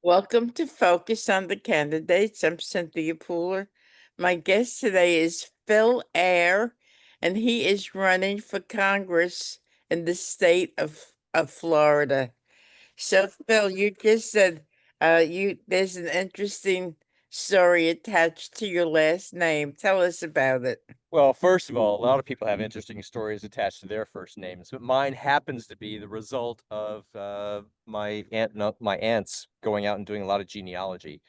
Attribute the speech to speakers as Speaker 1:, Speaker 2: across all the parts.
Speaker 1: Welcome to Focus on the Candidates. I'm Cynthia Pooler. My guest today is Phil Ehr, and he is running for Congress in the state of Florida. So, Phil, you just said you there's an interesting story attached to your last name. Tell us about it.
Speaker 2: Well, first of all, a lot of people have interesting stories attached to their first names, but mine happens to be the result of my aunts going out and doing a lot of genealogy,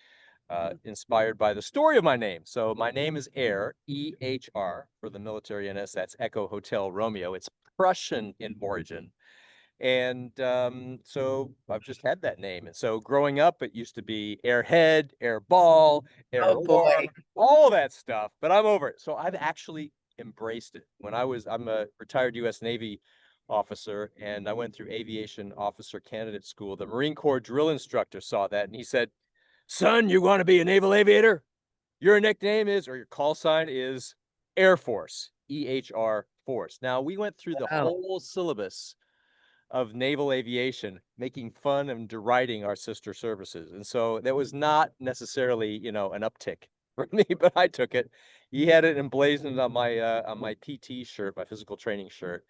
Speaker 2: inspired by the story of my name. So my name is Ehr, E-H-R, for the military NS. That's Echo Hotel Romeo. It's Prussian in origin. And so I've just had that name. And so growing up, it used to be airhead, airball,
Speaker 1: Oh
Speaker 2: airwar,
Speaker 1: boy.
Speaker 2: all that stuff. But I'm over it. So I've actually embraced it. I'm a retired U.S. Navy officer, and I went through aviation officer candidate school. The Marine Corps drill instructor saw that, and he said, "Son, you want to be a naval aviator? Your nickname is, or your call sign is Air Force, EHR Force." Now, we went through the
Speaker 1: Oh,
Speaker 2: whole syllabus of naval aviation, making fun and deriding our sister services. And so that was not necessarily, an uptick for me, but I took it. He had it emblazoned on my PT shirt, my physical training shirt.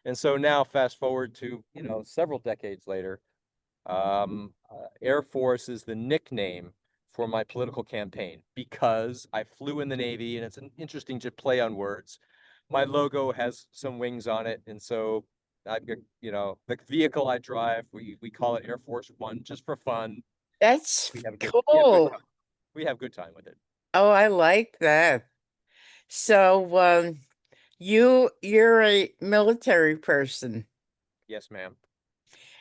Speaker 2: And so now fast forward to, several decades later, Air Force is the nickname for my political campaign because I flew in the Navy, and it's an interesting play on words. My logo has some wings on it, and so I've got, the vehicle I drive, we call it Air Force One just for fun.
Speaker 1: that's
Speaker 2: We have good
Speaker 1: cool.
Speaker 2: time. We have good time with it.
Speaker 1: Oh, I like that. So, you're a military person,
Speaker 2: Yes, ma'am.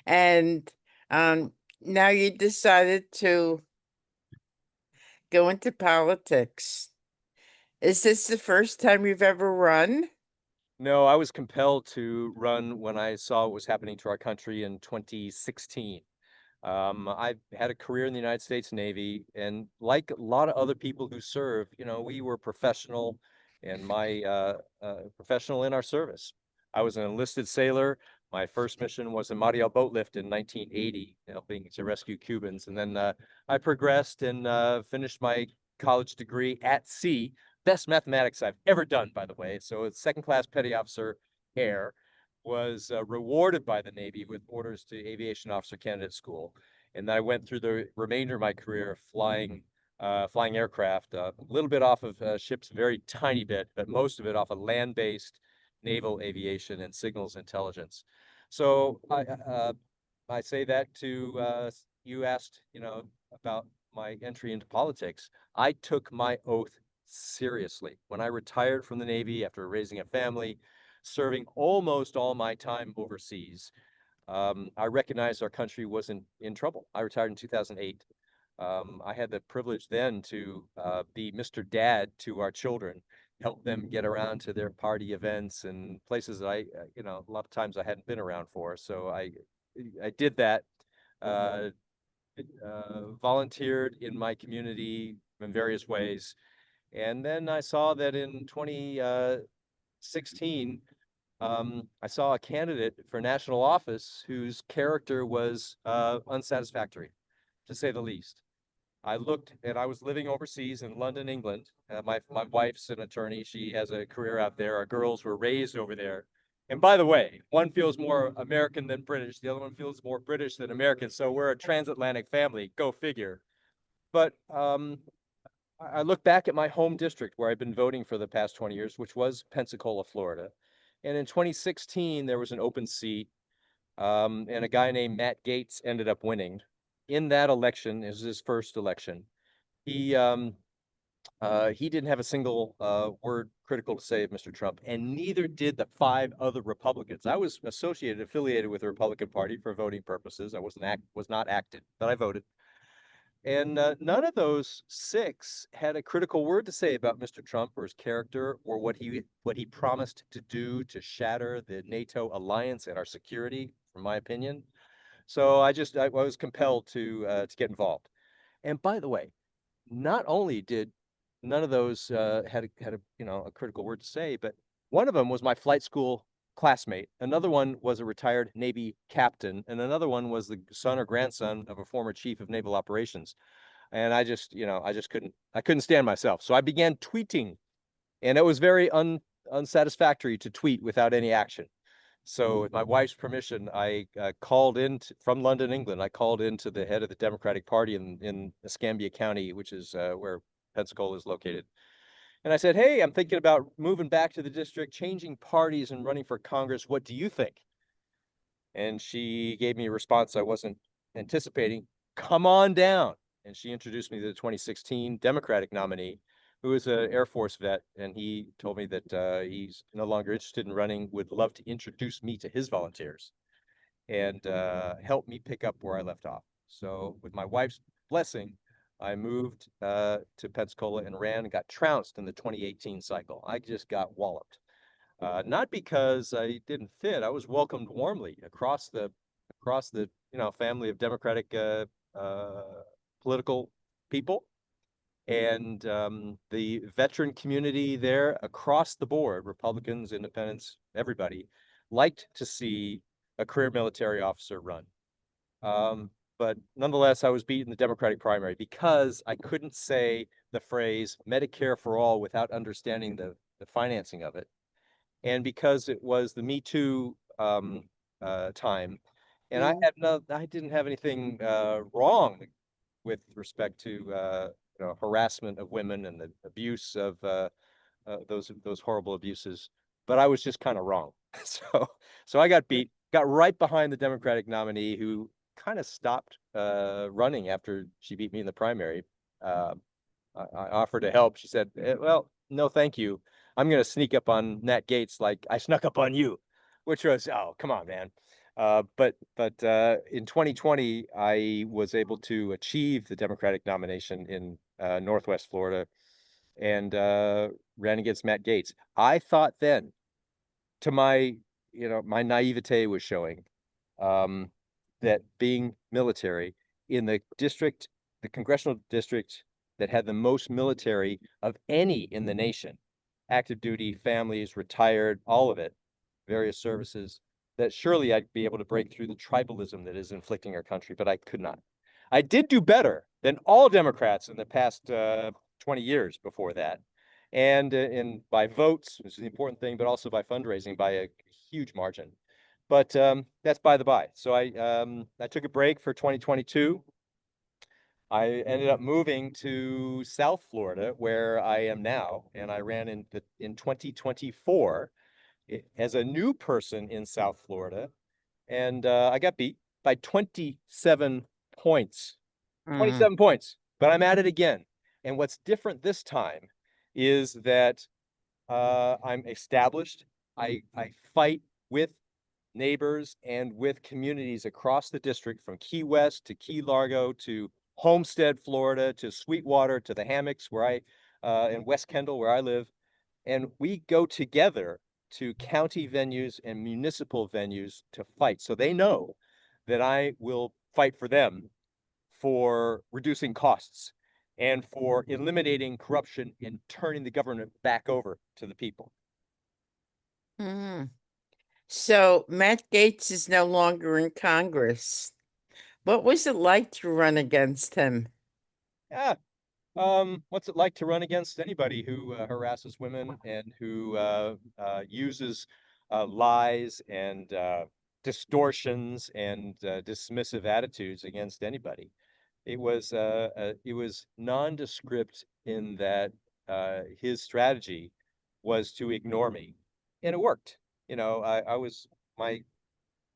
Speaker 1: and now you decided to go into politics. Is this the first time you've ever run?
Speaker 2: No, I was compelled to run when I saw what was happening to our country in 2016. I had a career in the United States Navy, and like a lot of other people who serve, we were professional, and my professional in our service. I was an enlisted sailor. My first mission was a Mariel boat lift in 1980, helping to rescue Cubans, and then I progressed and finished my college degree at sea. Best mathematics I've ever done, by the way. So, it's second class petty officer air was rewarded by the Navy with orders to aviation officer candidate school. And then I went through the remainder of my career flying aircraft, a little bit off of ships, very tiny bit, but most of it off of land-based naval aviation and signals intelligence. So I say that to you asked, about my entry into politics. I took my oath seriously when I retired from the Navy after raising a family, serving almost all my time overseas. I recognized our country was in trouble. I retired in 2008. I had the privilege then to be Mr. Dad to our children, help them get around to their party events and places that a lot of times I hadn't been around for. So I did that, uh, volunteered in my community in various ways. And then I saw that in 2016, I saw a candidate for national office whose character was unsatisfactory, to say the least. I looked and I was living overseas in London, England. My wife's an attorney. She has a career out there. Our girls were raised over there. And by the way, one feels more American than British. The other one feels more British than American. So we're a transatlantic family. Go figure. But I look back at my home district where I've been voting for the past 20 years, which was Pensacola, Florida. And in 2016, there was an open seat, and a guy named Matt Gaetz ended up winning. In that election, it was his first election. He he didn't have a single word critical to say of Mr. Trump, and neither did the five other Republicans. I was affiliated with the Republican Party for voting purposes. I was not active, but I voted. And none of those six had a critical word to say about Mr. Trump or his character or what he promised to do to shatter the NATO alliance and our security, from my opinion. So I was compelled to get involved. And by the way, not only did none of those had a critical word to say, but one of them was my flight school classmate. Another one was a retired Navy captain, and another one was the son or grandson of a former chief of naval operations. And I just, I just I couldn't stand myself. So I began tweeting, and it was very unsatisfactory to tweet without any action. So, with my wife's permission, I called in from London, England. I called in to the head of the Democratic Party in Escambia County, which is where Pensacola is located. And I said, "Hey, I'm thinking about moving back to the district, changing parties, and running for Congress. What do you think?" And she gave me a response I wasn't anticipating. "Come on down." And she introduced me to the 2016 Democratic nominee, who is an Air Force vet. And he told me that he's no longer interested in running, would love to introduce me to his volunteers and help me pick up where I left off. So, with my wife's blessing, I moved to Pensacola and ran and got trounced in the 2018 cycle. I just got walloped. Not because I didn't fit. I was welcomed warmly across the family of Democratic uh, political people, and the veteran community there across the board, Republicans, Independents, everybody, liked to see a career military officer run. But nonetheless, I was beat in the Democratic primary because I couldn't say the phrase Medicare for all without understanding the financing of it, and because it was the Me Too time, and
Speaker 1: Mm.
Speaker 2: I didn't have anything wrong with respect to harassment of women and the abuse of those horrible abuses, but I was just kind of wrong. So so I got beat, got right behind the Democratic nominee who kind of stopped running after she beat me in the primary. Uh, I offered to help. She said, "Well, no, thank you. I'm going to sneak up on Nat Gates like I snuck up on you," which was, oh, come on, man. But in 2020, I was able to achieve the Democratic nomination in Northwest Florida and ran against Matt Gates. I thought then, to my naivete was showing um, that being military in the congressional district that had the most military of any in the nation, active duty, families, retired, all of it, various services, that surely I'd be able to break through the tribalism that is inflicting our country, but I could not. I did do better than all Democrats in the past 20 years before that. And by votes, which is the important thing, but also by fundraising by a huge margin. But that's by the by. So I took a break for 2022. I ended up moving to South Florida, where I am now, and I ran in 2024 as a new person in South Florida, and I got beat by 27 points.
Speaker 1: Mm.
Speaker 2: 27 points, but I'm at it again. And what's different this time is that I'm established. I fight with neighbors and with communities across the district, from Key West to Key Largo to Homestead, Florida, to Sweetwater, to the Hammocks, where in West Kendall, where I live. And we go together to county venues and municipal venues to fight. So they know that I will fight for them for reducing costs and for eliminating corruption and turning the government back over to the people.
Speaker 1: Mm. So Matt Gates is no longer in Congress. What was it like to run against him?
Speaker 2: Yeah. What's it like to run against anybody who harasses women and who uses lies and distortions and dismissive attitudes against anybody? It was nondescript in that his strategy was to ignore me, and it worked. I was my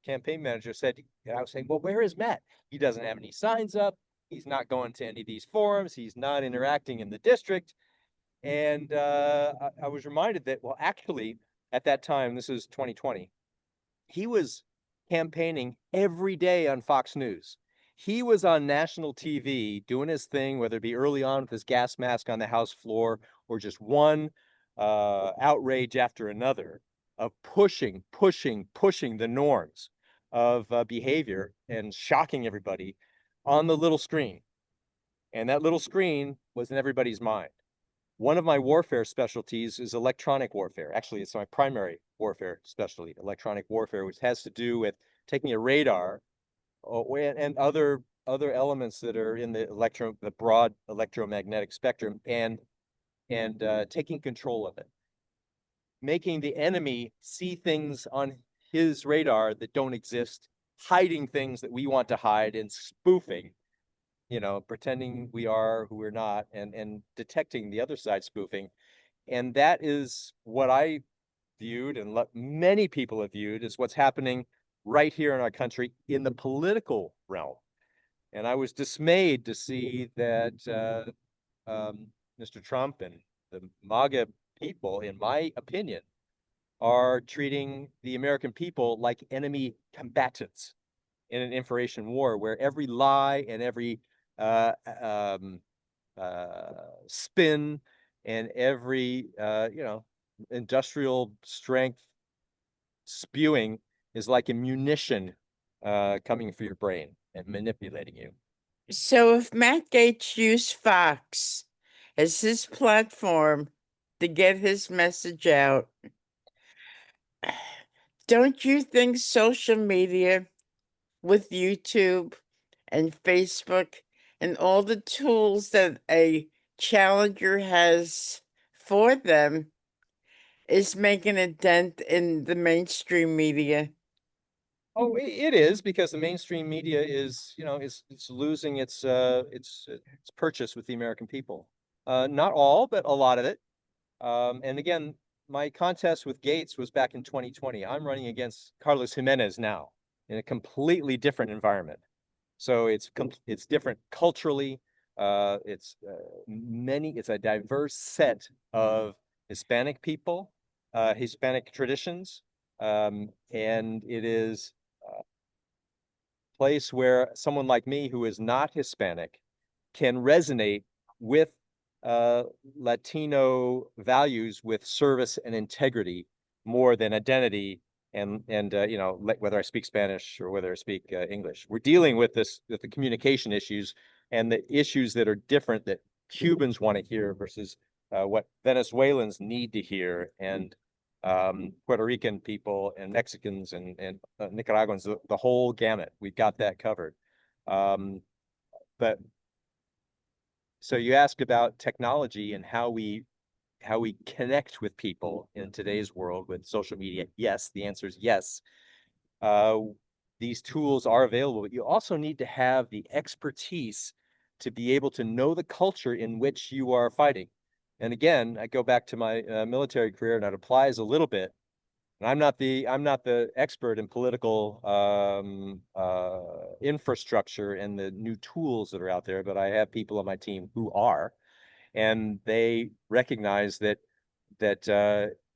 Speaker 2: campaign manager said, and I was saying, well, where is Matt? He doesn't have any signs up. He's not going to any of these forums. He's not interacting in the district. And I was reminded that, well, actually, at that time, this is 2020, he was campaigning every day on Fox News. He was on national TV doing his thing, whether it be early on with his gas mask on the House floor or just one outrage after another of pushing the norms of behavior and shocking everybody on the little screen. And that little screen was in everybody's mind. One of my warfare specialties is electronic warfare. Actually, it's my primary warfare specialty, electronic warfare, which has to do with taking a radar and other elements that are in the broad electromagnetic spectrum and taking control of it, making the enemy see things on his radar that don't exist, hiding things that we want to hide, and spoofing, pretending we are who we're not, and detecting the other side spoofing. And that is what I viewed and many people have viewed as what's happening right here in our country in the political realm. And I was dismayed to see that Mr. Trump and the MAGA people, in my opinion, are treating the American people like enemy combatants in an information war, where every lie and every uh, um, spin and every industrial strength spewing is like a munition coming for your brain and manipulating you.
Speaker 1: So if Matt Gaetz used Fox as his platform to get his message out, don't you think social media with YouTube and Facebook and all the tools that a challenger has for them is making a dent in the mainstream media?
Speaker 2: Oh, it is, because the mainstream media is, it's losing its purchase with the American people. Not all, but a lot of it. And again, my contest with Gates was back in 2020. I'm running against Carlos Jimenez now in a completely different environment. So it's different culturally. It's a diverse set of Hispanic people, Hispanic traditions, and it is place where someone like me who is not Hispanic can resonate with uh, Latino values, with service and integrity, more than identity and whether I speak Spanish or whether I speak English. We're dealing with the communication issues and the issues that are different, that Cubans want to hear versus what Venezuelans need to hear, and Puerto Rican people and Mexicans and Nicaraguans, the whole gamut. We've got that covered. But so you ask about technology and how we connect with people in today's world with social media. Yes, the answer is yes. Uh, these tools are available, but you also need to have the expertise to be able to know the culture in which you are fighting. And again, I go back to my military career, and it applies a little bit. And I'm not the expert in political infrastructure and the new tools that are out there, but I have people on my team who are, and they recognize that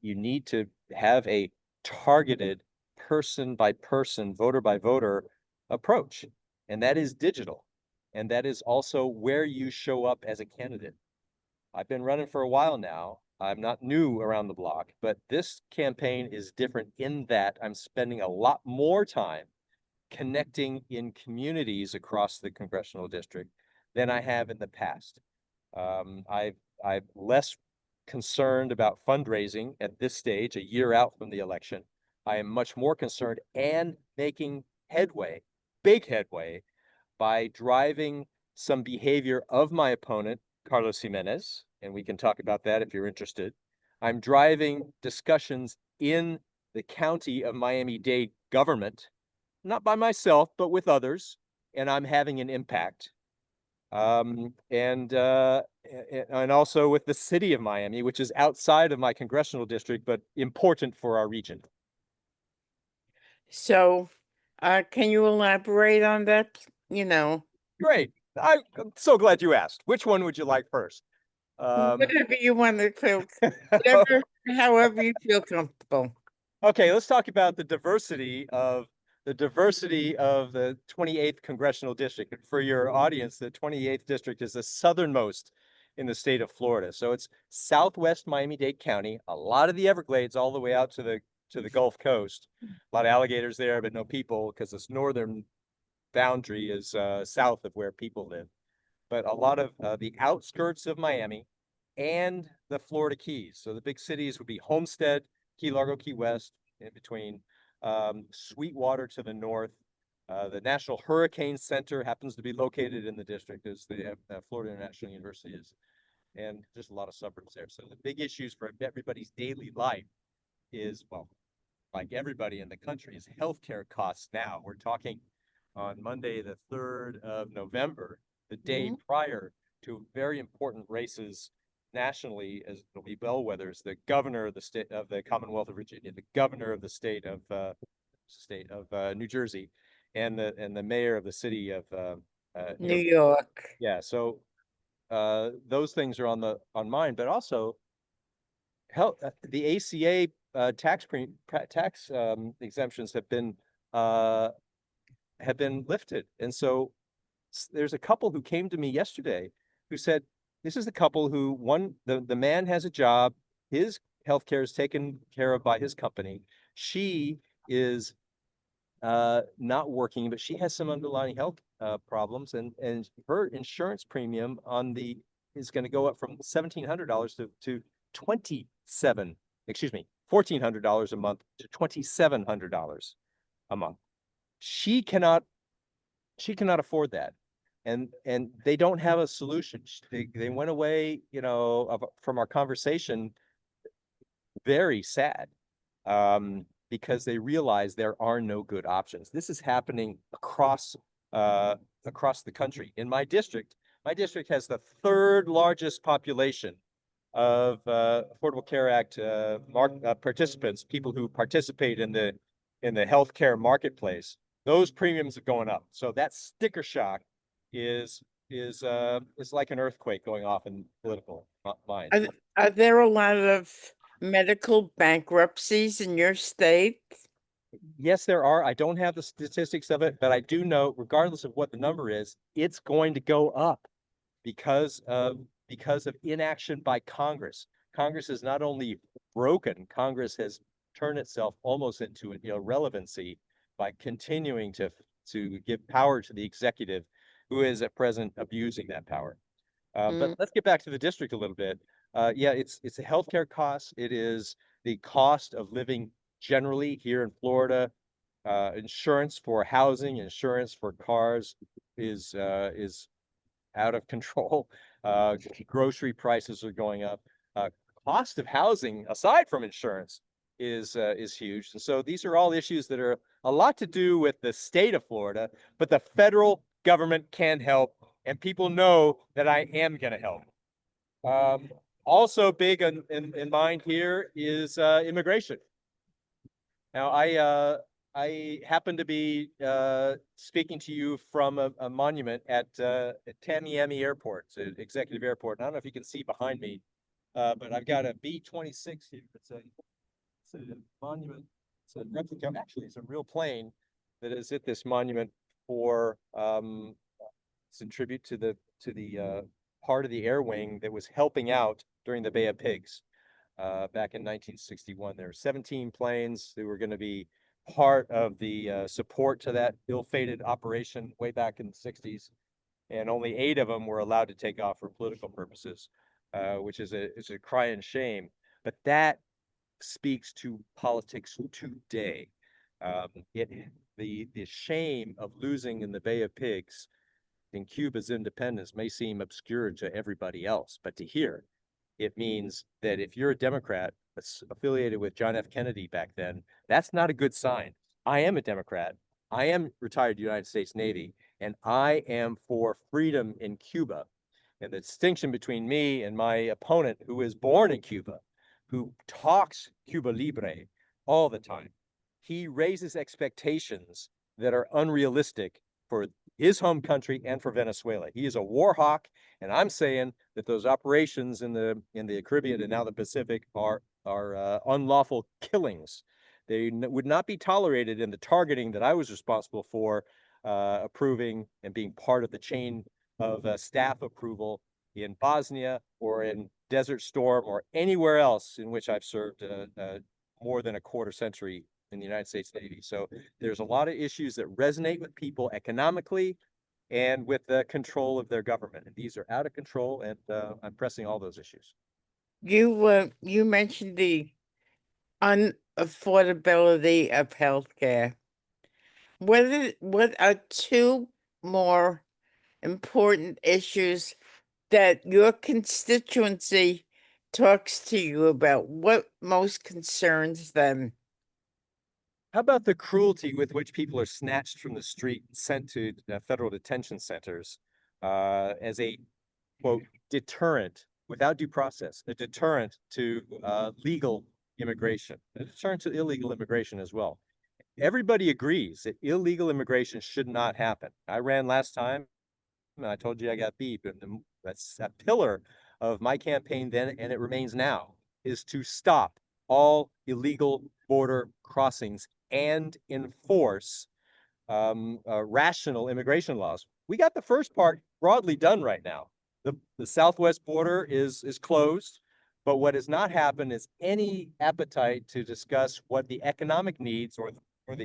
Speaker 2: you need to have a targeted, person by person, voter by voter approach, and that is digital, and that is also where you show up as a candidate. I've been running for a while now. I'm not new around the block, but this campaign is different in that I'm spending a lot more time connecting in communities across the congressional district than I have in the past. I'm less concerned about fundraising at this stage, a year out from the election. I am much more concerned and making headway, big headway, by driving some behavior of my opponent, Carlos Jimenez, and we can talk about that if you're interested. I'm driving discussions in the county of Miami-Dade government, not by myself, but with others, and I'm having an impact. And also with the city of Miami, which is outside of my congressional district, but important for our region.
Speaker 1: So, can you elaborate on that? You know,
Speaker 2: Great. I'm so glad you asked. Which one would you like first?
Speaker 1: whatever you want to feel, whatever, however you feel comfortable.
Speaker 2: Okay, let's talk about the diversity of the 28th congressional district. For your audience, the 28th district is the southernmost in the state of Florida. So it's southwest Miami-Dade County, a lot of the Everglades all the way out to the Gulf Coast. A lot of alligators there, but no people, because this northern boundary is south of where people live. But a lot of the outskirts of Miami, and the Florida Keys. So the big cities would be Homestead, Key Largo, Key West, in between, Sweetwater to the north. The National Hurricane Center happens to be located in the district, as the Florida International University is, and just a lot of suburbs there. So the big issues for everybody's daily life is, well, like everybody in the country, is healthcare costs now. We're talking on Monday, the 3rd of November, the day
Speaker 1: Mhm.
Speaker 2: prior to very important races nationally, as it'll be bellwethers, the governor of the state of the Commonwealth of Virginia, the governor of the state of New Jersey, and the mayor of the city of New
Speaker 1: New
Speaker 2: York.
Speaker 1: York.
Speaker 2: Yeah, so those things are on mine, but also the ACA tax exemptions uh, have been lifted, and so there's a couple who came to me yesterday who said this is the couple who the man has a job, his health care is taken care of by his company. She is not working, but she has some underlying health problems, and her insurance premium on the is going to go up from $1,700 to 27, excuse me, $1,400 a month to $2,700 a month. She cannot afford that, and they don't have a solution. They went away, from our conversation very sad, because they realize there are no good options. This is happening across the country. In my district has the third largest population of Affordable Care Act participants, people who participate in the healthcare marketplace. Those premiums are going up. So that sticker shock is is like an earthquake going off in political minds.
Speaker 1: Are there a lot of medical bankruptcies in your state?
Speaker 2: Yes, there are. I don't have the statistics of it, but I do know, regardless of what the number is, it's going to go up because of inaction by Congress. Congress is not only broken, Congress has turned itself almost into an irrelevancy by continuing to give power to the executive, who is at present abusing that power. But
Speaker 1: Mm.
Speaker 2: let's get back to the district a little bit. Yeah, it's a healthcare cost. It is the cost of living generally here in Florida. Insurance for housing, insurance for cars is out of control. Grocery prices are going up. Uh, Cost of housing, aside from insurance, is huge. And so these are all issues that are a lot to do with the state of Florida, but the federal government can help, and people know that I am going to help. Um, Also big in mind here is immigration. Now, I happen to be speaking to you from a monument at Tamiami Airport, it's an executive airport. And I don't know if you can see behind me, but I've got a B-26 here. It's a monument. It's a replica. Actually, it's a real plane that is at this monument for it's in tribute to the part of the air wing that was helping out during the Bay of Pigs back in 1961. There were 17 planes that were going to be part of the support to that ill-fated operation way back in the 60s, and only 8 of them were allowed to take off for political purposes, which is a cry and shame. But that speaks to politics today. Um, it the shame of losing in the Bay of Pigs in Cuba's independence may seem obscure to everybody else, but to hear it means that if you're a Democrat affiliated with John F. Kennedy back then, that's not a good sign. I am a Democrat. I am retired United States Navy, and I am for freedom in Cuba. And the distinction between me and my opponent, who is born in Cuba, who talks Cuba Libre all the time, he raises expectations that are unrealistic for his home country and for Venezuela. He is a war hawk, and I'm saying that those operations in the Caribbean and now the Pacific are unlawful killings. They would not be tolerated in the targeting that I was responsible for approving and being part of the chain of staff approval in Bosnia or in Desert Storm or anywhere else in which I've served more than a quarter century in the United States Navy. So there's a lot of issues that resonate with people economically, and with the control of their government. And these are out of control, and I'm pressing all those issues.
Speaker 1: You mentioned the unaffordability of healthcare. What are two more important issues that your constituency talks to you about? What most concerns them?
Speaker 2: How about the cruelty with which people are snatched from the street and sent to federal detention centers as a quote deterrent without due process, a deterrent to legal immigration, a deterrent to illegal immigration as well. Everybody agrees that illegal immigration should not happen. I ran last time and I told you I got beat, and that's a pillar of my campaign then, and it remains now, is to stop all illegal border crossings and enforce rational immigration laws. We got the first part broadly done right now. The southwest border is closed, but what has not happened is any appetite to discuss what the economic needs or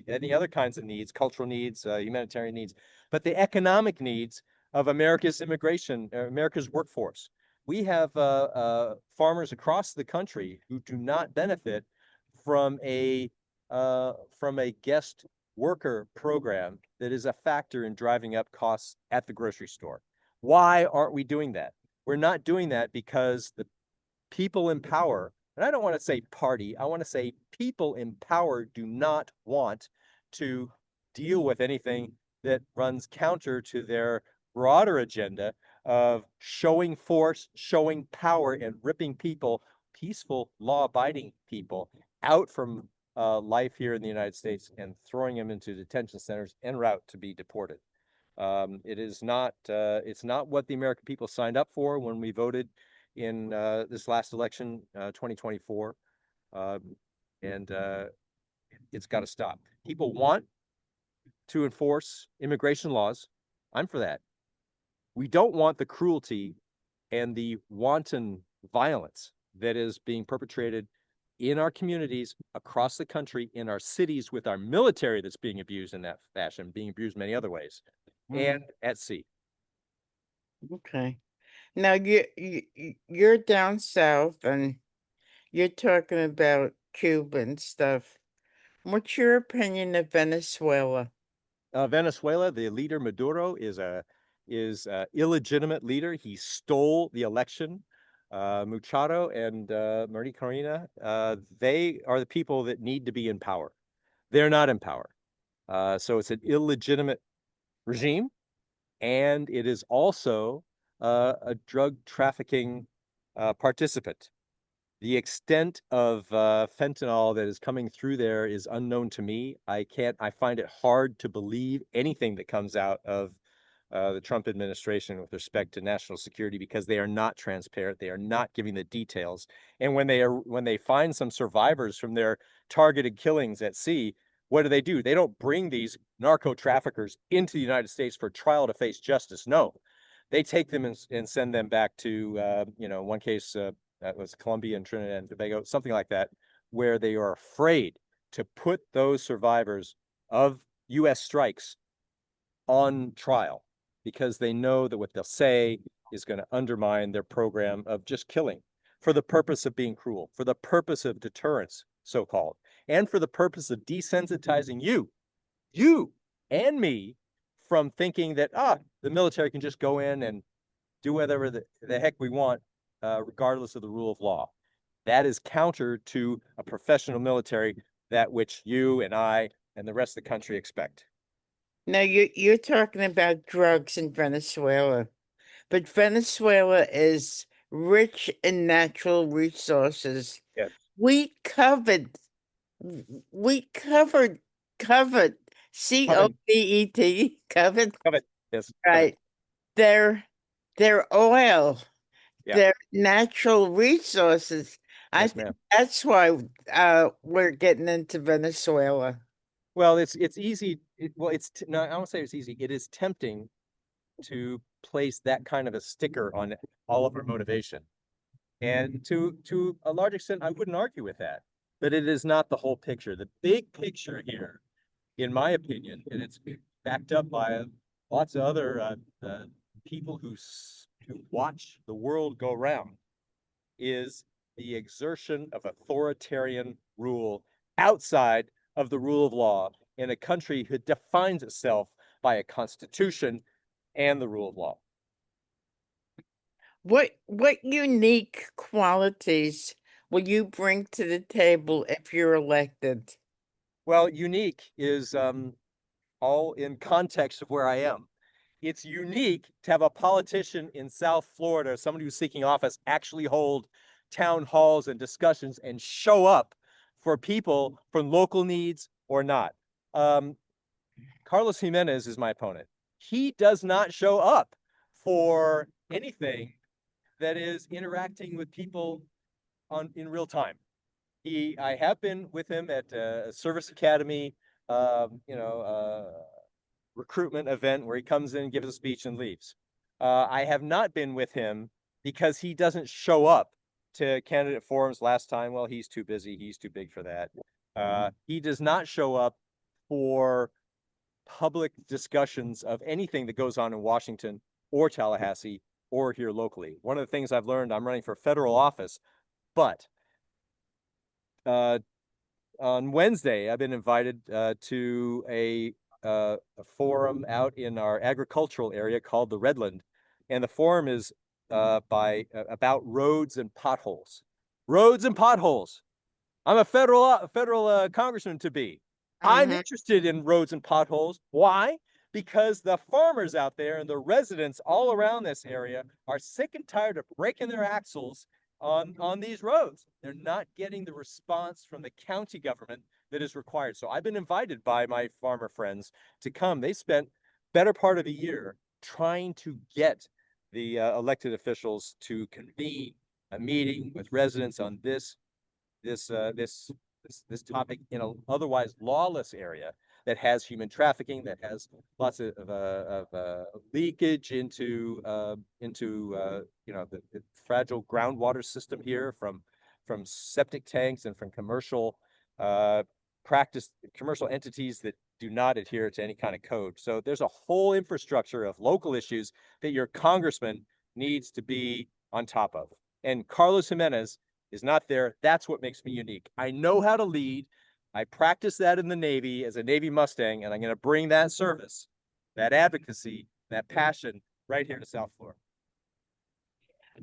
Speaker 2: any other kinds of needs, cultural needs, humanitarian needs, but the economic needs of America's immigration, America's workforce. We have farmers across the country who do not benefit from a guest worker program that is a factor in driving up costs at the grocery store. Why aren't we doing that? We're not doing that because the people in power, and I don't want to say party, I want to say people in power do not want to deal with anything that runs counter to their broader agenda of showing force, showing power, and ripping people, peaceful, law-abiding people, out from life here in the United States and throwing them into detention centers en route to be deported. It is not, it's not what the American people signed up for when we voted in this last election, 2024. And it's got to stop. People want to enforce immigration laws. I'm for that. We don't want the cruelty and the wanton violence that is being perpetrated in our communities across the country, in our cities, with our military that's being abused in that fashion, being abused many other ways, and at sea.
Speaker 1: Okay. Now you're down south and you're talking about Cuba and stuff. What's your opinion of Venezuela?
Speaker 2: Venezuela, the leader Maduro is a illegitimate leader. He stole the election. Machado and Maria Corina, they are the people that need to be in power. They're not in power. So it's an illegitimate regime, and it is also a drug trafficking participant. The extent of fentanyl that is coming through there is unknown to me. I find it hard to believe anything that comes out of the Trump administration with respect to national security because they are not transparent. They are not giving the details. And when they find some survivors from their targeted killings at sea, what do? They don't bring these narco traffickers into the United States for trial to face justice. No, they take them and send them back to, one case that was Colombia and Trinidad and Tobago, something like that, where they are afraid to put those survivors of U.S. strikes on trial because they know that what they'll say is going to undermine their program of just killing for the purpose of being cruel, for the purpose of deterrence, so-called, and for the purpose of desensitizing you and me from thinking that, the military can just go in and do whatever the heck we want, regardless of the rule of law. That is counter to a professional military, that which you and I and the rest of the country expect.
Speaker 1: Now you're talking about drugs in Venezuela, but Venezuela is rich in natural resources.
Speaker 2: Yes.
Speaker 1: We covered we covered
Speaker 2: Covet,
Speaker 1: COVID covered,
Speaker 2: covet, yes, covet.
Speaker 1: right, their their oil,
Speaker 2: Yeah.
Speaker 1: their natural resources. I
Speaker 2: Yes,
Speaker 1: think
Speaker 2: ma'am.
Speaker 1: that's why we're getting into Venezuela.
Speaker 2: Well, it's easy. No, I won't say it's easy. It is tempting to place that kind of a sticker on all of our motivation. And to a large extent, I wouldn't argue with that. But it is not the whole picture. The big picture here, in my opinion, and it's backed up by lots of other people who watch the world go round is the exertion of authoritarian rule outside of the rule of law in a country that defines itself by a constitution and the rule of law.
Speaker 1: What unique qualities will you bring to the table if you're elected?
Speaker 2: Well, unique is all in context of where I am. It's unique to have a politician in South Florida, somebody who's seeking office, actually hold town halls and discussions and show up for people for local needs or not. Um, Carlos Jimenez is my opponent. He does not show up for anything that is interacting with people in real time. I have been with him at a service academy, you know, recruitment event where he comes in, gives a speech, and leaves. I have not been with him because he doesn't show up to candidate forums last time. Well, he's too busy. He's too big for that. He does not show up for public discussions of anything that goes on in Washington or Tallahassee or here locally. One of the things I've learned, I'm running for federal office, but uh, on Wednesday, I've been invited to a forum out in our agricultural area called the Redland, and the forum is about roads and potholes. Roads and potholes. I'm a federal congressman to be. I'm
Speaker 1: Mhm.
Speaker 2: interested in roads and potholes. Why? Because the farmers out there and the residents all around this area are sick and tired of breaking their axles on these roads. They're not getting the response from the county government that is required. So I've been invited by my farmer friends to come. They spent better part of a year trying to get the elected officials to convene a meeting with residents on this uh, this this topic in an otherwise lawless area that has human trafficking, that has lots of leakage into you know the fragile groundwater system here from septic tanks and from uh, commercial entities that do not adhere to any kind of code. So there's a whole infrastructure of local issues that your congressman needs to be on top of. And Carlos Jimenez is not there. That's what makes me unique. I know how to lead. I practice that in the Navy as a Navy Mustang, and I'm going to bring that service, that advocacy, that passion right here to South Florida.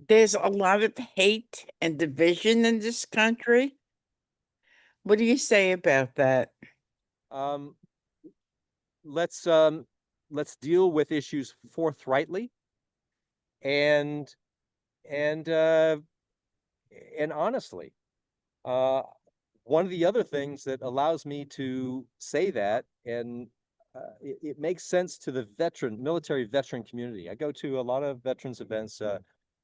Speaker 1: There's a lot of hate and division in this country. What do you say about that?
Speaker 2: Um, let's deal with issues forthrightly and and uh, and honestly. Uh, One of the other things that allows me to say that, and it makes sense to the military veteran community. I go to a lot of veterans events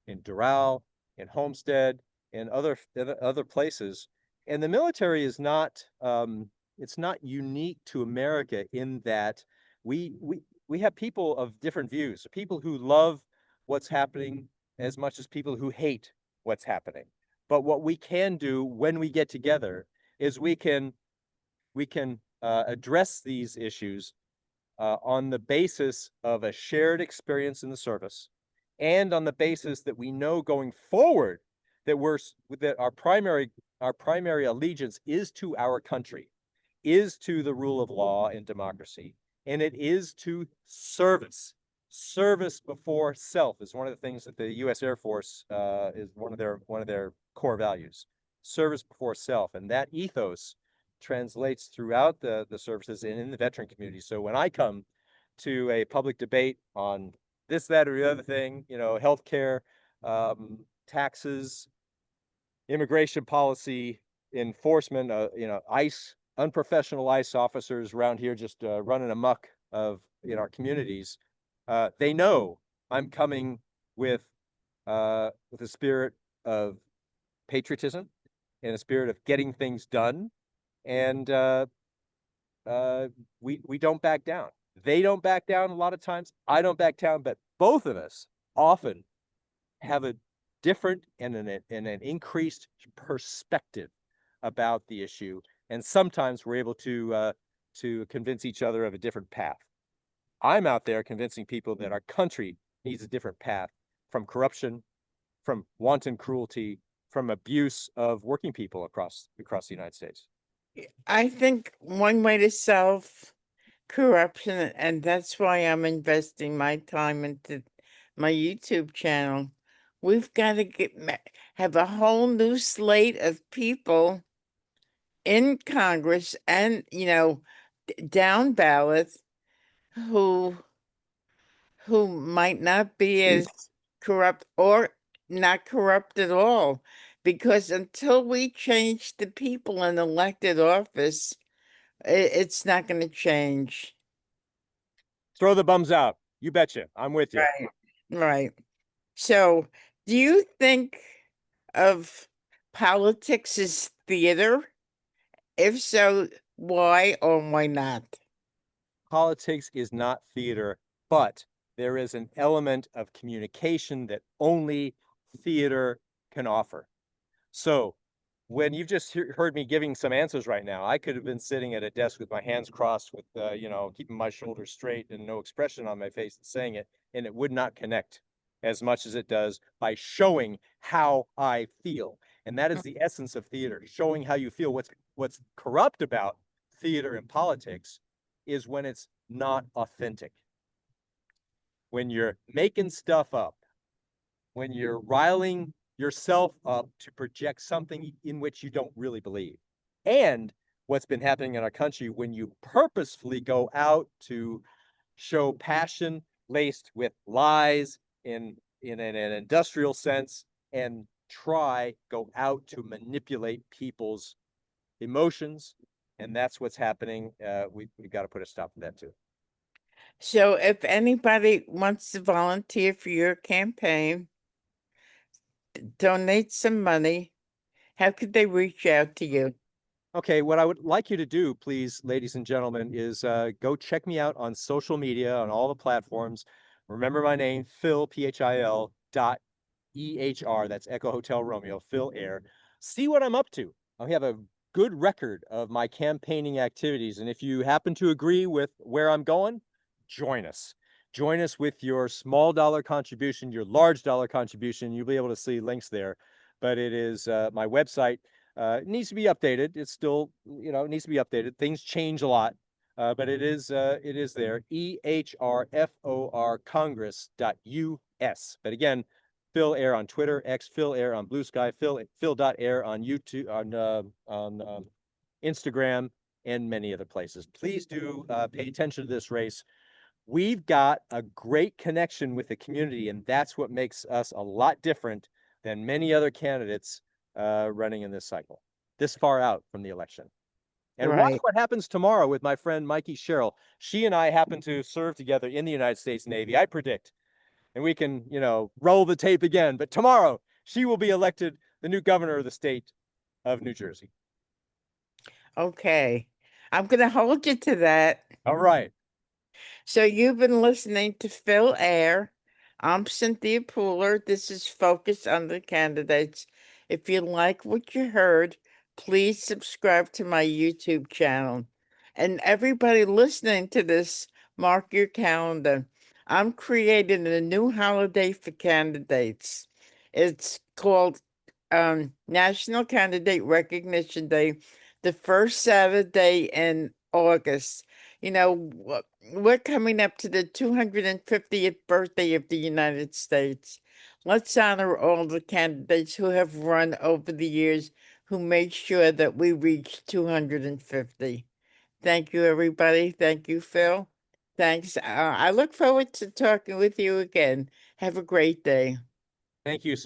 Speaker 2: in Doral, in Homestead, and other places. And the military is not, it's not unique to America in that we we we have people of different views, people who love what's happening as much as people who hate what's happening. But what we can do when we get together is we can address these issues on the basis of a shared experience in the service, and on the basis that we know going forward that that our primary allegiance is to our country, is to the rule of law and democracy, and it is to service. Service before self is one of the things that the U.S. Air Force is one of their core values. Service before self, and that ethos translates throughout the services and in the veteran community. So when I come to a public debate on this, that, or the other thing, you know, healthcare, taxes, immigration policy, enforcement, you know, ICE, unprofessional ICE officers around here just running amok in our communities. They know I'm coming with a spirit of patriotism and a spirit of getting things done, and uh, we don't back down. They don't back down a lot of times. I don't back down, but both of us often have a different and an increased perspective about the issue, and sometimes we're able to convince each other of a different path. I'm out there convincing people that our country needs a different path from corruption, from wanton cruelty, from abuse of working people across the United States.
Speaker 1: I think one way to solve corruption, and that's why I'm investing my time into my YouTube channel. We've got to have a whole new slate of people in Congress and, down ballot who might not be as corrupt or not corrupt at all. Because until we change the people in elected office, it's not going to change.
Speaker 2: Throw the bums out. You betcha. I'm with you.
Speaker 1: Right. Right. So, do you think of politics as theater? If so, why or why not?
Speaker 2: Politics is not theater, but there is an element of communication that only theater can offer. So, when you've just heard me giving some answers right now, I could have been sitting at a desk with my hands crossed, with keeping my shoulders straight and no expression on my face and saying it, and it would not connect as much as it does by showing how I feel. And that is the essence of theater, showing how you feel. What's corrupt about theater and politics is when it's not authentic. When you're making stuff up, when you're riling yourself up to project something in which you don't really believe. And what's been happening in our country when you purposefully go out to show passion laced with lies in an industrial sense and go out to manipulate people's emotions. And that's what's happening. We've got to put a stop to that too.
Speaker 1: So, if anybody wants to volunteer for your campaign, donate some money, how could they reach out to you?
Speaker 2: Okay, what I would like you to do, please, ladies and gentlemen, is go check me out on social media on all the platforms. Remember my name, Phil, Phil, dot EHR. That's Echo Hotel Romeo, Phil Ehr. See what I'm up to. I have a good record of my campaigning activities. And if you happen to agree with where I'm going, join us. Join us with your small dollar contribution, your large dollar contribution. You'll be able to see links there. But it is my website. It needs to be updated. It's still, it needs to be updated. Things change a lot, but it is there. EHRFOR Congress.us. But again, Phil Ehr on Twitter, X Phil Ehr on Blue Sky, Phil.Ehr on YouTube, on Instagram, and many other places. Please do pay attention to this race. We've got a great connection with the community, and that's what makes us a lot different than many other candidates running in this cycle, this far out from the election. And watch
Speaker 1: Right.
Speaker 2: what happens tomorrow with my friend Mikey Sherrill. She and I happen to serve together in the United States Navy, I predict. And we can, roll the tape again. But tomorrow, she will be elected the new governor of the state of New Jersey.
Speaker 1: Okay. I'm going to hold you to that.
Speaker 2: All right.
Speaker 1: So you've been listening to Phil Ehr. I'm Cynthia Pooler. This is Focus on the Candidates. If you like what you heard, please subscribe to my YouTube channel. And everybody listening to this, mark your calendar. I'm creating a new holiday for candidates. It's called National Candidate Recognition Day, the first Saturday in August. We're coming up to the 250th birthday of the United States. Let's honor all the candidates who have run over the years who made sure that we reached 250. Thank you, everybody. Thank you, Phil. Thanks. I look forward to talking with you again. Have a great day.
Speaker 2: Thank you